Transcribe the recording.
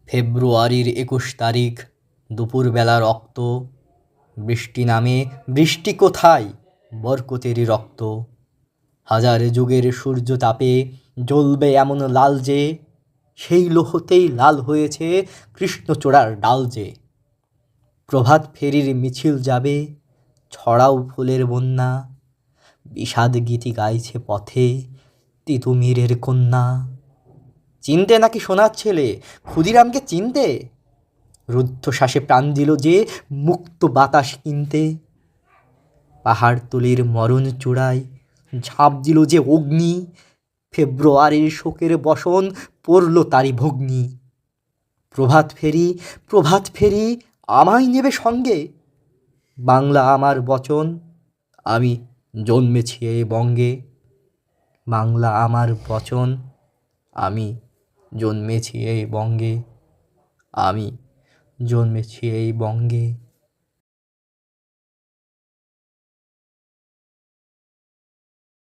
ফেব্রুয়ারির ২১ তারিখ দুপুরবেলা রক্ত বৃষ্টি নামে, বৃষ্টি কোথায় বরকতেরই রক্ত। হাজার যুগের সূর্যতাপে জ্বলবে এমন লাল যে, সেই লোহতেই লাল হয়েছে কৃষ্ণচূড়ার ডাল যে। প্রভাত ফেরির মিছিল যাবে, ছড়াও ফুলের বন্যা, বিষাদ গীতি গাইছে পথে তিতুমীরের কন্যা। চিনতে নাকি সোনার ছেলে ক্ষুদিরামকে চিনতে, রুদ্ধশ্বাসে প্রাণ দিল যে মুক্ত বাতাস কিনতে। পাহাড়তলির মরণ চূড়ায় ঝাঁপ দিল যে অগ্নি, ফেব্রুয়ারির শোকের বসন পড়ল তারি ভগ্নি। প্রভাত ফেরি, প্রভাত ফেরি, আমায় নেবে সঙ্গে, বাংলা আমার বচন, আমি জন্মেছি এই বঙ্গে। বাংলা আমার বচন, আমি জন্মেছি এই বঙ্গে, আমি জন্মেছি এই বঙ্গে।